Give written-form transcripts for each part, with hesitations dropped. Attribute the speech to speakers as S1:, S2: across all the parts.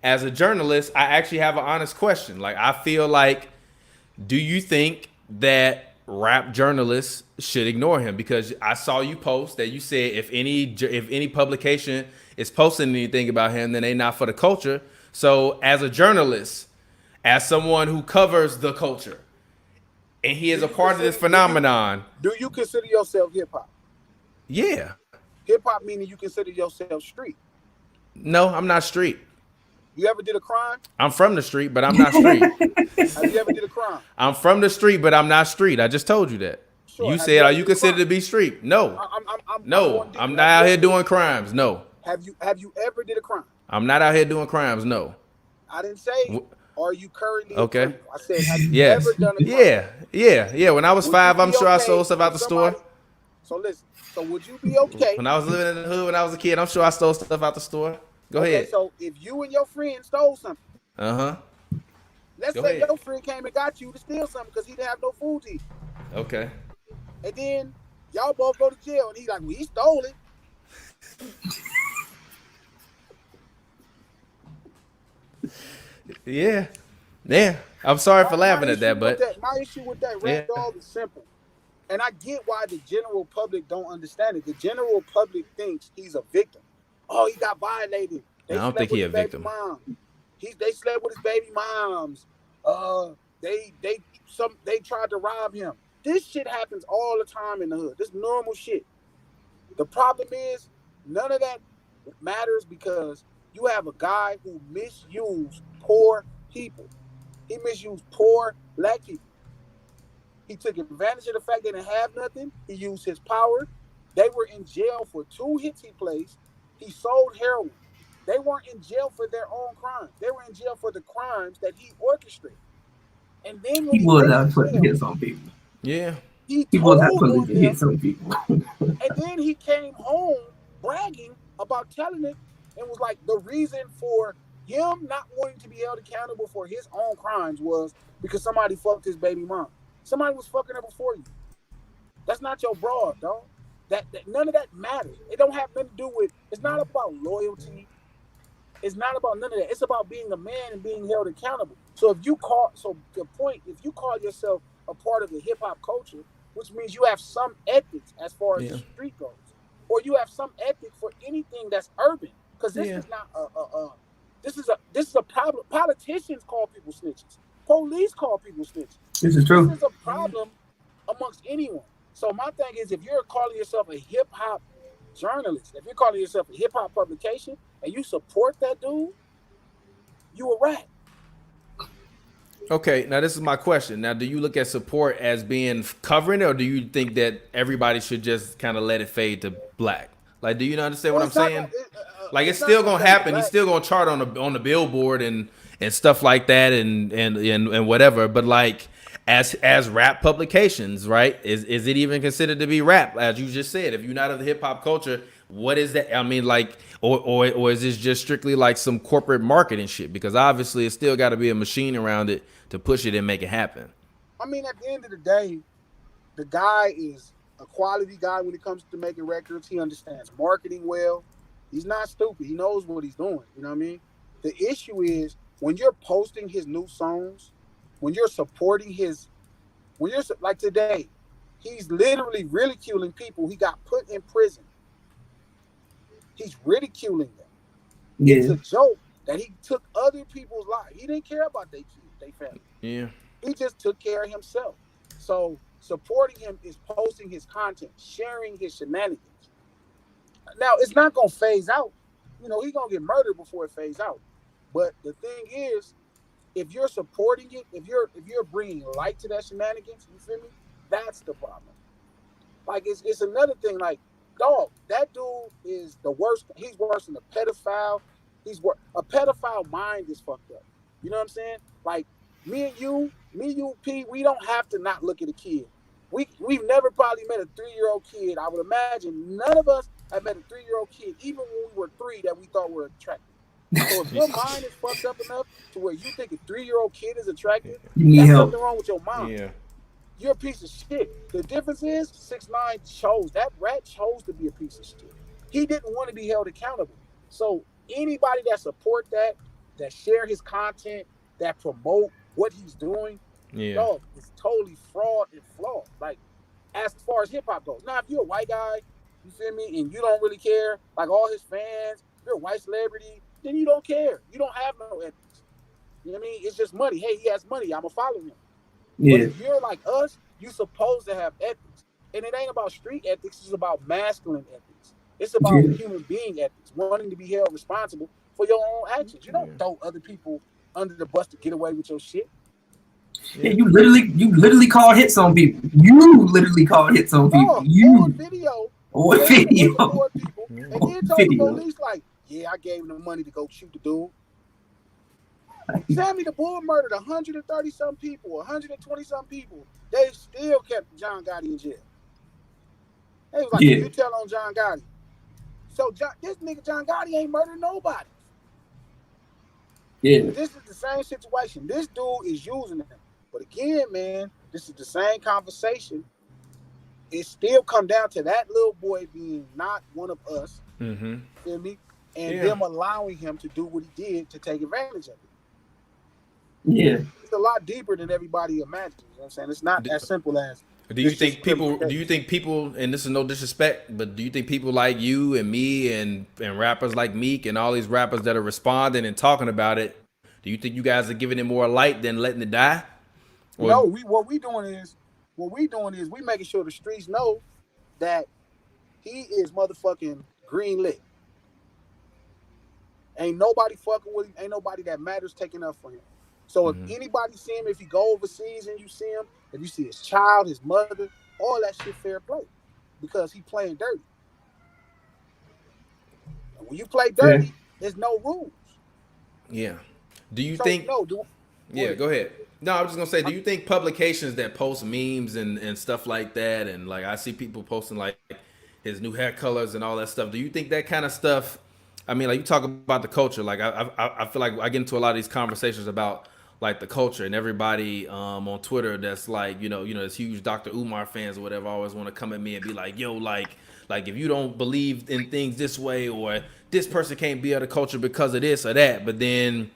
S1: as a journalist, I actually have an honest question. Like, I feel like, do you think that rap journalists should ignore him? Because I saw you post that you said if any publication is posting anything about him, then they not for the culture. So as a journalist, as someone who covers the culture, and he
S2: Do
S1: is a
S2: you
S1: part of
S2: consider
S1: this phenomenon,
S2: do you consider yourself hip hop?
S1: yeah.
S2: Hip hop meaning you consider yourself street.
S1: No, I'm not street.
S2: You ever did a crime?
S1: I'm from the street, but I'm not street.
S2: Have you ever did a crime?
S1: I'm from the street, but I'm not street. I just told you that.
S2: Sure.
S1: You
S2: Have you
S1: said, are
S2: ever
S1: you
S2: did a
S1: considered
S2: crime?
S1: to be street? No.
S2: I'm
S1: No.
S2: going
S1: I'm
S2: deeper.
S1: not out here doing crimes. No.
S2: Have you ever did a crime?
S1: I'm not out here doing crimes. No.
S2: I didn't say are you currently a
S1: Okay.
S2: criminal. I said have you ever
S1: Yes.
S2: done a crime?
S1: Yeah. Yeah. Yeah. When I was
S2: Would you
S1: 5, I'm
S2: be
S1: sure I
S2: okay
S1: stole stuff out
S2: if
S1: the store.
S2: somebody? So listen. So would you be okay?
S1: When I was living in the hood when I was a kid, I'm sure I stole stuff out the store. Go
S2: Okay.
S1: ahead.
S2: So if you and your friend stole something,
S1: Uh-huh.
S2: let's
S1: Go
S2: say
S1: ahead.
S2: your friend came and got you to steal something because he didn't have no food to eat,
S1: Okay.
S2: and then y'all both go to jail, and he's like, "Well, he stole it."
S1: Yeah. Yeah. I'm sorry for laughing at that, but
S2: My issue with that
S1: yeah.
S2: Rat Dog is simple, and I get why the general public don't understand it. The general public thinks he's a victim. Oh, he got violated.
S1: I
S2: They
S1: don't
S2: slept
S1: think
S2: with
S1: he
S2: his
S1: a
S2: baby
S1: victim.
S2: mom. They slept with his baby moms. They tried to rob him. This shit happens all the time in the hood. This normal shit. The problem is none of that matters because you have a guy who misused poor people. He misused poor black people. He took advantage of the fact they didn't have nothing. He used his power. They were in jail for 2 hits he placed. He sold heroin. They weren't in jail for their own crimes. They were in jail for the crimes that he orchestrated. And then when
S3: He
S2: he
S3: was
S2: went
S3: out
S2: to
S3: putting
S2: jail,
S3: hits on people.
S1: Yeah.
S2: he
S3: He was out
S2: told
S3: putting
S2: on
S3: hits
S2: them,
S3: on people.
S2: and then he came home bragging about telling it and was like, the reason for him not wanting to be held accountable for his own crimes was because somebody fucked his baby mom. Somebody was fucking her before you. That's not your broad, dog. That none of that matters. It don't have nothing to do with. It's not about loyalty. It's not about none of that. It's about being a man and being held accountable. So the point, if you call yourself a part of the hip hop culture, which means you have some ethics as far as the
S1: Yeah.
S2: street goes, or you have some ethic for anything that's urban, because this
S1: Yeah.
S2: is not this is a problem. Politicians call people snitches. Police call people snitches.
S3: This is
S2: This
S3: true.
S2: is a problem amongst anyone. So my thing is, if you're calling yourself a hip hop journalist, if you're calling yourself a hip hop publication, and you support that dude, you a rat.
S1: Okay, now this is my question. Now, do you look at support as being covering it, or do you think that everybody should just kind of let it fade to black? Like, do you understand
S2: Well,
S1: what I'm
S2: it's not
S1: saying?
S2: gonna,
S1: Like, it's
S2: it's not
S1: still
S2: gonna
S1: gonna
S2: fade to
S1: happen. He's
S2: black.
S1: still gonna chart on the billboard and stuff like that and whatever. But like, as rap publications, right? Is it even considered to be rap? As you just said, if you're not of the hip hop culture, what is that? I mean, like, or is this just strictly like some corporate marketing shit? Because obviously, it's still got to be a machine around it to push it and make it happen.
S2: I mean, at the end of the day, the guy is a quality guy when it comes to making records. He understands marketing well. He's not stupid. He knows what he's doing. You know what I mean? The issue is when you're posting his new songs, when you're supporting like today, he's literally ridiculing people he got put in prison. He's ridiculing them. It's
S3: Yeah.
S2: a joke that he took other people's lives. He didn't care about their kids, their family.
S1: Yeah.
S2: He just took care of himself. So supporting him is posting his content, sharing his shenanigans. Now it's not gonna phase out. You know, he's gonna get murdered before it phase out. But the thing is, if you're supporting it, if you're bringing light to that shenanigans, you feel me? That's the problem. Like it's another thing. Like, dog, that dude is the worst. He's worse than a pedophile. A pedophile mind is fucked up. You know what I'm saying? Like me, you, P, we don't have to not look at a kid. We've never probably met a 3-year-old kid. I would imagine none of us have met a 3-year-old kid, even when we were 3, that we thought were attractive. So if your mind is fucked up enough to where you think a 3-year-old kid is attractive,
S3: You need
S2: that's
S3: help.
S2: something wrong with your mind.
S1: Yeah.
S2: You're a piece of shit. The difference is 6ix9ine chose, that rat chose to be a piece of shit. He didn't want to be held accountable. So anybody that support that, that share his content, that promote what he's doing,
S1: Yeah.
S2: dog, it's totally fraud and flawed. Like, as far as hip hop goes. Now, if you're a white guy, you feel me, and you don't really care, like all his fans, you're a white celebrity, then you don't care. You don't have no ethics. You know what I mean? It's just money. Hey, he has money. I'm gonna follow him. But
S3: Yeah.
S2: if you're like us, you're supposed to have ethics. And it ain't about street ethics, it's about masculine ethics. It's about
S3: Yeah.
S2: human being ethics, wanting to be held responsible for your own actions. You don't
S1: Yeah.
S2: throw other people under the bus to get away with your shit.
S3: Yeah, you literally call hits on people. You literally call hits on people.
S2: No, on
S3: You
S2: video,
S3: on
S2: killing a
S3: video.
S2: bunch of poor people,
S1: Yeah.
S2: and
S3: On
S2: then told the
S3: video.
S2: police, like, yeah, I gave him the money to go shoot the dude. Sammy the Bull murdered 130 some people, 120 some people. They still kept John Gotti in jail. They was like,
S3: Yeah.
S2: you tell on John Gotti. So this nigga John Gotti ain't murdered nobody.
S3: Yeah.
S2: This is the same situation. This dude is using them. But again, man, this is the same conversation. It still come down to that little boy being not one of us.
S1: Mm-hmm.
S2: Feel me? And
S1: Yeah.
S2: them allowing him to do what he did to take advantage of it.
S3: Yeah.
S2: It's a lot deeper than everybody imagines. You know what I'm saying? It's not as simple as.
S1: Do you think people, and this is no disrespect, but do you think people like you and me and rappers like Meek and all these rappers that are responding and talking about it, do you think you guys are giving it more light than letting it die? Or,
S2: No, what we doing is we making sure the streets know that he is motherfucking green lit. Ain't nobody fucking with him. Ain't nobody that matters taking up for him. So if anybody see him, if he go overseas and you see him, if you see his child, his mother, all that shit fair play, because he playing dirty. And when you play dirty, there's no rules.
S1: Yeah. Do you think? Yeah, go ahead. No, I was just gonna say, do you think publications that post memes and stuff like that, and like I see people posting like his new hair colors and all that stuff, do you think that kind of stuff? I mean, like you talk about the culture, like I feel like I get into a lot of these conversations about like the culture, and everybody on Twitter that's like, you know, this huge Dr. Umar fans or whatever always want to come at me and be like, yo, like if you don't believe in things this way, or this person can't be of the culture because of this or that, but then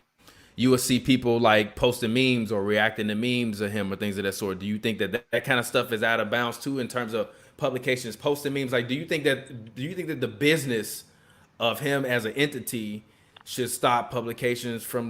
S1: you will see people like posting memes or reacting to memes of him or things of that sort. Do you think that kind of stuff is out of bounds too in terms of publications posting memes? Like, do you think that the business of him as an entity should stop publications from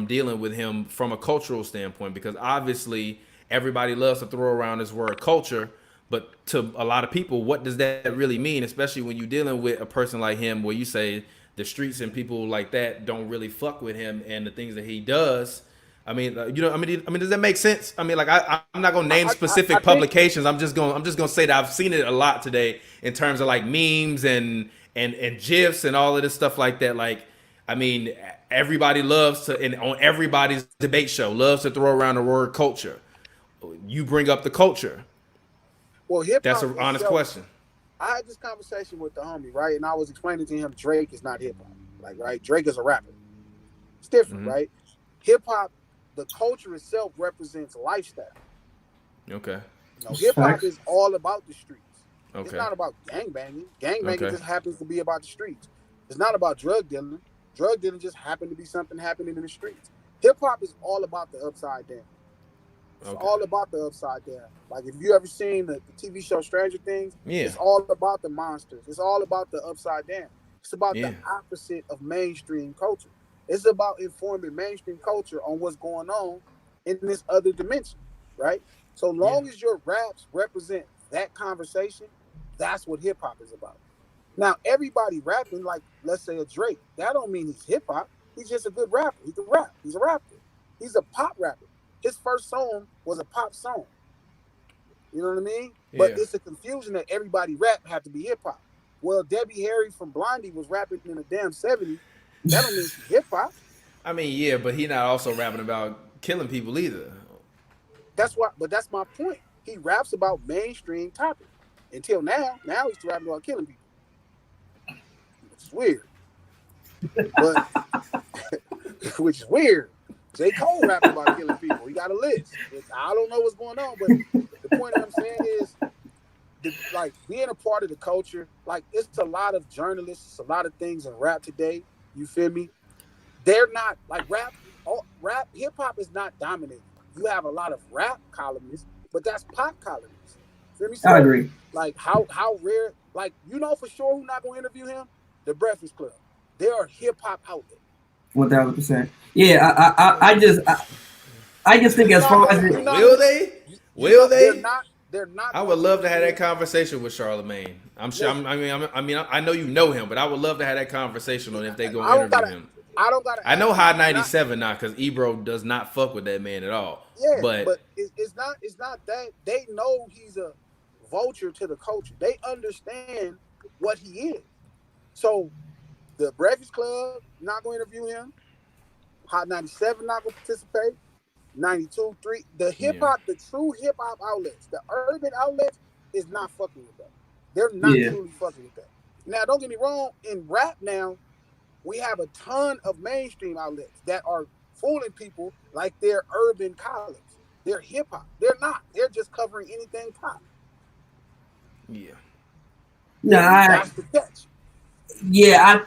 S1: dealing with him from a cultural standpoint? Because obviously everybody loves to throw around this word culture, but to a lot of people, what does that really mean? Especially when you're dealing with a person like him, where you say the streets and people like that don't really fuck with him and the things that he does. I mean, does that make sense? I mean, like I'm not gonna name specific publications. I'm just gonna say that I've seen it a lot today in terms of like memes and gifs and all of this stuff like that. Like, I mean, everybody loves to, and on everybody's debate show, loves to throw around the word culture. You bring up the culture.
S2: Well, hip hop.
S1: That's an honest question.
S2: I had this conversation with the homie, right? And I was explaining to him Drake is not hip hop. Like, right? Drake is a rapper. It's different, right? Hip hop, the culture itself represents lifestyle.
S1: Okay.
S2: Hip hop is all about the streets.
S1: Okay.
S2: It's not about gangbanging. Gangbanging just happens to be about the streets. It's not about drug dealing. Drug dealing just happened to be something happening in the streets. Hip hop is all about the upside down. It's all about the upside down. Like, if you ever seen the TV show Stranger Things, it's all about the monsters. It's all about the upside down. It's about the opposite of mainstream culture. It's about informing mainstream culture on what's going on in this other dimension, right? So long as your raps represent that conversation, that's what hip hop is about. Now, everybody rapping, like, let's say a Drake, that don't mean he's hip hop. He's just a good rapper. He can rap. He's a rapper. He's a pop rapper. His first song was a pop song. You know what I mean? Yeah. But it's a confusion that everybody rap have to be hip hop. Well, Debbie Harry from Blondie was rapping in the damn 70s. That don't mean she's hip hop.
S1: I mean, yeah, but he not also rapping about killing people either.
S2: That's my point. He raps about mainstream topics. Until now he's rapping about killing people. It's weird. But which is weird. J. Cole rapping about killing people. He got a list. I don't know what's going on, but the point that I'm saying is, like, being a part of the culture, like, it's a lot of journalists, it's a lot of things in rap today, you feel me, they're not like rap. Rap hip hop is not dominating. You have a lot of rap columnists, but that's pop columnists. Feel me?
S3: I
S2: So
S3: agree.
S2: like how rare, like you know for sure who's not gonna interview him? The Breakfast Club. They're a hip hop outlet.
S3: 1000%. Yeah, I just think
S2: You're
S3: as
S2: not
S3: far as
S2: gonna,
S3: it,
S2: you're not
S1: Will
S2: gonna,
S1: they?
S2: you- you're
S1: Will
S2: not, they're
S1: they?
S2: not they're not
S1: I
S2: going
S1: would
S2: to
S1: love to have
S2: interview
S1: that
S2: him.
S1: conversation with Charlamagne. I'm sure.
S2: Listen,
S1: I know you know him, but I would love to have that conversation on if they gonna
S2: I don't
S1: interview
S2: gotta
S1: him.
S2: I don't gotta
S1: I know
S2: ask
S1: High
S2: him. Not
S1: 97 now because Ebro does not fuck with that man at all.
S2: Yeah,
S1: But
S2: but it's not that they know he's a vulture to the culture. They understand what he is. So the Breakfast Club not going to interview him. Hot 97 not going to participate. 92, 3. The hip
S1: yeah,
S2: hop, the true hip hop outlets, the urban outlets is not fucking with that. They're not
S3: yeah,
S2: truly fucking with that. Now, don't get me wrong. In rap now, we have a ton of mainstream outlets that are fooling people like they're urban columns. They're hip hop. They're not. They're just covering anything pop.
S1: yeah,
S3: no,
S2: That's the catch.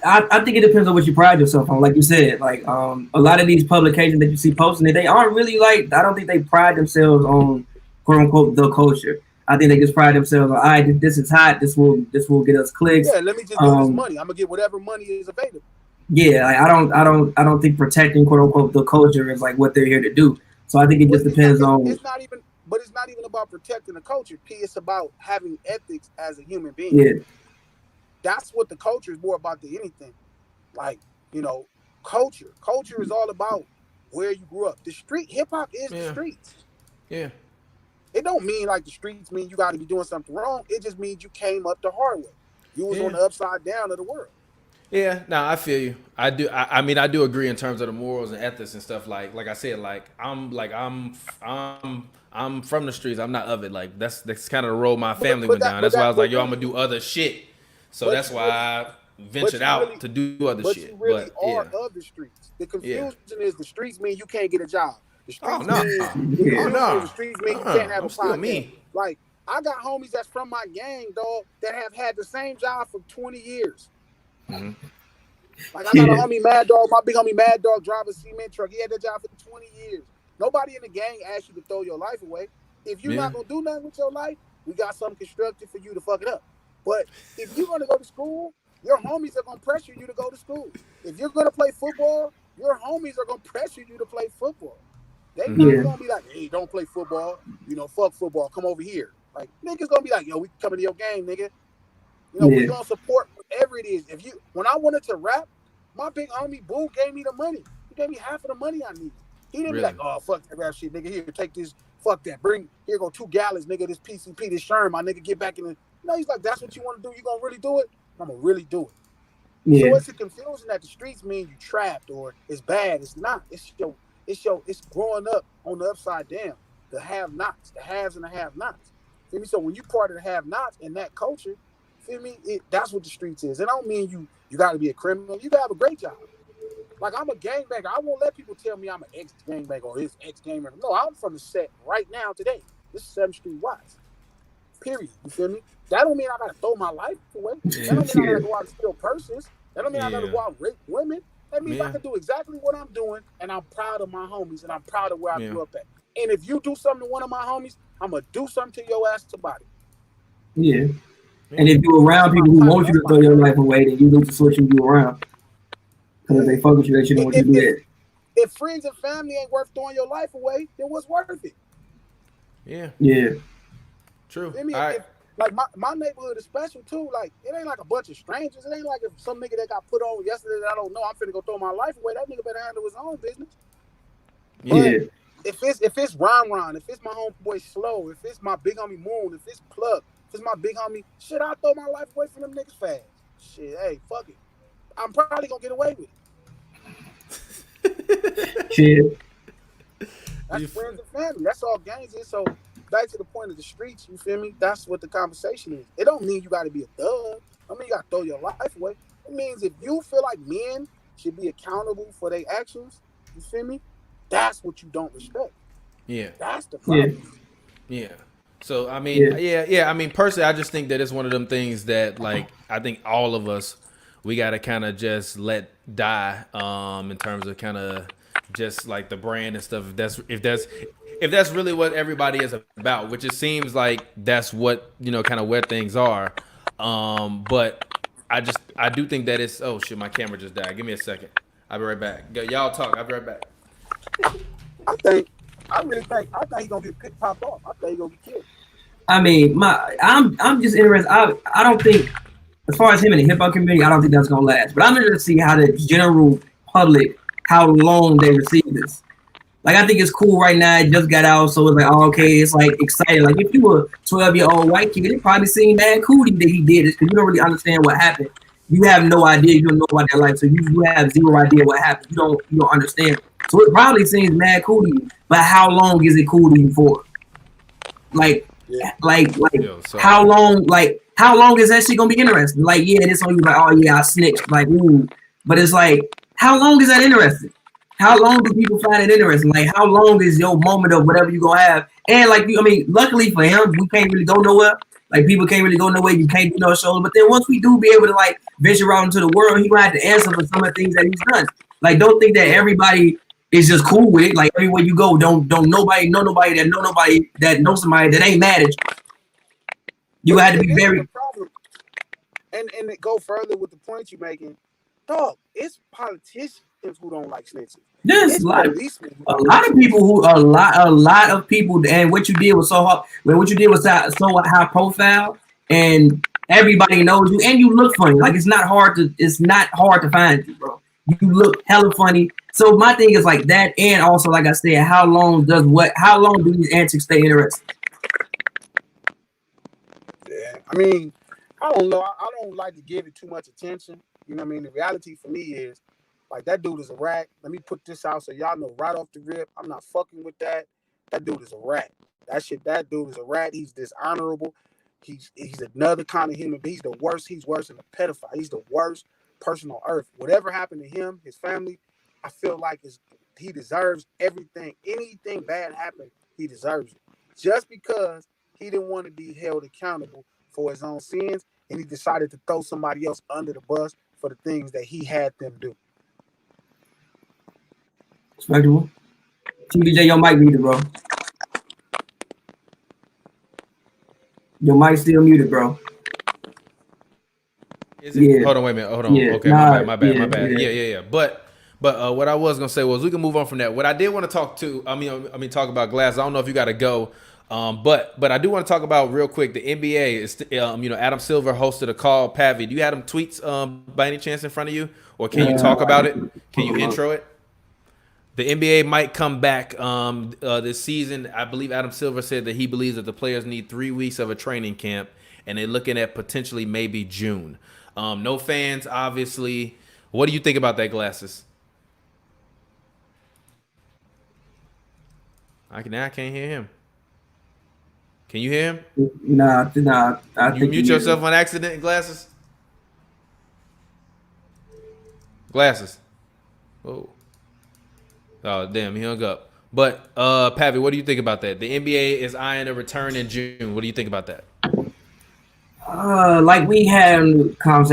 S3: I think it depends on what you pride yourself on. Like you said, like a lot of these publications that you see posting it, they aren't really like. I don't think they pride themselves on quote unquote the culture. I think they just pride themselves on. All right, this is hot. This will get us clicks.
S2: Yeah, let me just do this money. I'm gonna get whatever money is available.
S3: Yeah, like I don't think protecting quote unquote the culture is like what they're here to do. So I think it just
S2: But
S3: depends on.
S2: it's not even. But it's not even about protecting the culture. P. It's about having ethics as a human being.
S3: Yeah,
S2: That's what the culture is more about than anything. Like culture. Culture is all about where you grew up. The street hip hop is the
S1: yeah,
S2: streets.
S1: yeah,
S2: It don't mean like the streets mean you got to be doing something wrong. It just means you came up the hard way. You was on
S1: yeah.
S2: the upside down of the world.
S1: Yeah, no, I feel you. I do. I mean, I do agree in terms of the morals and ethics and stuff. Like I said, I'm from the streets. I'm not of it. Like that's kind of the road my family went down. That's why I was like, yo, I'm gonna do other shit. So
S2: But
S1: that's
S2: you
S1: why
S2: really,
S1: I
S2: but
S1: ventured
S2: you
S1: out
S2: really,
S1: to do other
S2: but
S1: shit.
S2: you really
S1: But
S2: are
S1: yeah,
S2: of the streets. The
S1: yeah.
S2: confusion is the streets mean you can't get a job. The
S1: Oh
S2: streets
S1: no,
S2: mean the
S3: yeah,
S1: oh
S2: confusion is
S1: no,
S2: the streets mean you can't have a
S1: I'm still
S2: podcast.
S1: me.
S2: Like I got homies that's from my gang, dog, that have had the same job for 20 years.
S1: Mhm.
S2: Like I got a
S3: yeah,
S2: homie Mad Dog, my big homie Mad Dog drive a cement truck. He had that job for 20 years. Nobody in the gang asked you to throw your life away. If you're
S1: Yeah,
S2: not gonna do nothing with your life, we got something constructive for you to fuck it up. But if you're gonna go to school, your homies are gonna pressure you to go to school. If you're gonna play football, your homies are gonna pressure you to play football. They not
S3: yeah,
S2: gonna be like, hey, don't play football. Fuck football. Come over here. Like niggas gonna be like, yo, we coming to your game, nigga. We
S3: yeah,
S2: gonna support whatever it is. When I wanted to rap, my big homie Boo gave me the money. He gave me half of the money I needed. He didn't be like,
S1: really.
S2: oh fuck that rap shit, nigga. Here, take this. Fuck that. Here go 2 gallons, nigga. This PCP, this Sherm, my nigga. Get back in the. No, he's like, that's what you want to do. You gonna really do it? I'm gonna really do it. So
S3: yeah,
S2: it's a confusion that the streets mean you trapped or it's bad. It's not. It's growing up on the upside down. The have-nots, the haves and the have-nots. Feel me? So when you part of the have-nots in that culture, feel me? That's what the streets is. It don't mean you got to be a criminal. You got to have a great job. Like I'm a gangbanger. I won't let people tell me I'm an ex-gangbanger or his ex-gangbanger. No, I'm from the set right now today. This is 7th Street Watts. Period. You feel me? That don't mean I gotta throw my life away. That don't mean I gotta go out and steal purses. That don't mean I gotta
S1: Yeah,
S2: go out and rape women. That means I
S1: yeah,
S2: can do exactly what I'm doing, and I'm proud of my homies, and I'm proud of where I
S1: yeah,
S2: grew up at. And if you do something to one of my homies, I'm gonna do something to your ass about it.
S3: yeah.
S1: yeah.
S3: And if you're
S2: That's
S3: around
S2: my
S3: people who
S2: title.
S3: want you
S2: That's
S3: to
S2: my
S3: throw your
S2: dream.
S3: life away, then you need to switch you around. Because if
S2: Yeah.
S3: they fuck with you, they shouldn't want you
S2: If
S3: to do
S2: if
S3: that.
S2: if friends and family ain't worth throwing your life away, then what's worth it?
S1: Yeah,
S3: Yeah,
S1: true.
S2: I mean,
S1: All right.
S2: if like my neighborhood is special too. Like it ain't like a bunch of strangers. It ain't like if some nigga that got put on yesterday that I don't know, I'm finna go throw my life away. That nigga better handle his own business.
S1: Yeah,
S2: But
S3: yeah,
S2: if it's Ron, if it's my homeboy Slow, if it's my big homie Moon, if it's Plug, if it's my big homie, shit, I'll throw my life away from them niggas fast. Shit, hey, fuck it. I'm probably gonna get away with it.
S3: shit.
S2: That's
S1: You
S2: friends and family. That's all gangs is. So back to the point of the streets, you feel me? That's what the conversation is. It don't mean you gotta be a thug. I mean you gotta throw your life away. It means if you feel like men should be accountable for their actions, you feel me? That's what you don't respect.
S1: yeah,
S2: That's the
S3: Yeah,
S2: problem.
S1: yeah. So I mean,
S3: yeah,
S1: yeah. I mean, personally, I just think that it's one of them things that, like, I think all of us we got to kind of just let die in terms of kind of just like the brand and stuff. If that's really what everybody is about, which it seems like that's what kind of where things are. But I do think that it's, oh shit, my camera just died. Give me a second. I'll be right back. Y'all talk. I'll be right back.
S2: I really think he's gonna get popped off. I think he's gonna get killed.
S3: I mean, I'm just interested. I don't think, as far as him in the hip hop community, I don't think that's gonna last. But I'm interested to see how the general public, how long they receive this. Like, I think it's cool right now. It just got out, so it's like, oh, okay, it's like exciting. Like, if you were a 12-year-old white kid, it probably seemed mad cool that he did it because you don't really understand what happened. You have no idea. You don't know about their life, so you have zero idea what happened. You don't understand. So it probably seems mad cool to you. But how long is it cool to you for? Like, how long? Like, how long is that shit gonna be interesting? Like, yeah, this on you like, oh yeah, I snitched. Like, ooh, but it's like, how long is that interesting? How long do people find it interesting? Like, how long is your moment of whatever you gonna have? And like, luckily for him, we can't really go nowhere. Like, people can't really go nowhere. You can't do no shows. But then once we do be able to like venture out into the world, he gonna have to answer for some of the things that he's done. Like, don't think that everybody is just cool with it. Like, everywhere you go, don't nobody know nobody that knows somebody that ain't mad at you. You had to be very.
S2: And to go further with the point you're making, dog, it's politicians who don't like snitches.
S3: There's a lot of people, and what you did was so hard. What you did was so high profile, and everybody knows you, and you look funny. Like, it's not hard to find you, bro. You look hella funny. So my thing is like that, and also like I said, how long do these antics stay interesting?
S2: Yeah, I mean, I don't know. I don't like to give it too much attention. You know what I mean? The reality for me is, like, that dude is a rat. Let me put this out so y'all know right off the rip. I'm not fucking with that. That dude is a rat. That dude is a rat. He's dishonorable. He's another kind of human being. He's the worst. He's worse than a pedophile. He's the worst person on earth. Whatever happened to him, his family, I feel like he deserves everything. Anything bad happened, he deserves it. Just because he didn't want to be held accountable for his own sins, and he decided to throw somebody else under the bus for the things that he had them do.
S3: Respectable. TPJ, your mic muted, bro. Your mic still muted, bro.
S1: Is it? Yeah. Hold on, wait a minute. Hold on. Yeah. Okay, my bad. Yeah. But what I was gonna say was we can move on from that. What I did want to talk about Glass. I don't know if you got to go, but I do want to talk about real quick. The NBA is, Adam Silver hosted a call. Pavy, do you have them tweets by any chance in front of you, or can you talk about it? Can you intro it? The NBA might come back this season. I believe Adam Silver said that he believes that the players need 3 weeks of a training camp, and they're looking at potentially maybe June. No fans, obviously. What do you think about that, Glasses? I can't hear him. Can you hear him?
S3: Nah.
S1: You mute yourself on accident, Glasses? Glasses. Oh, damn, he hung up. But, Pavy, what do you think about that? The NBA is eyeing a return in June. What do you think about that?
S3: Like we had conversation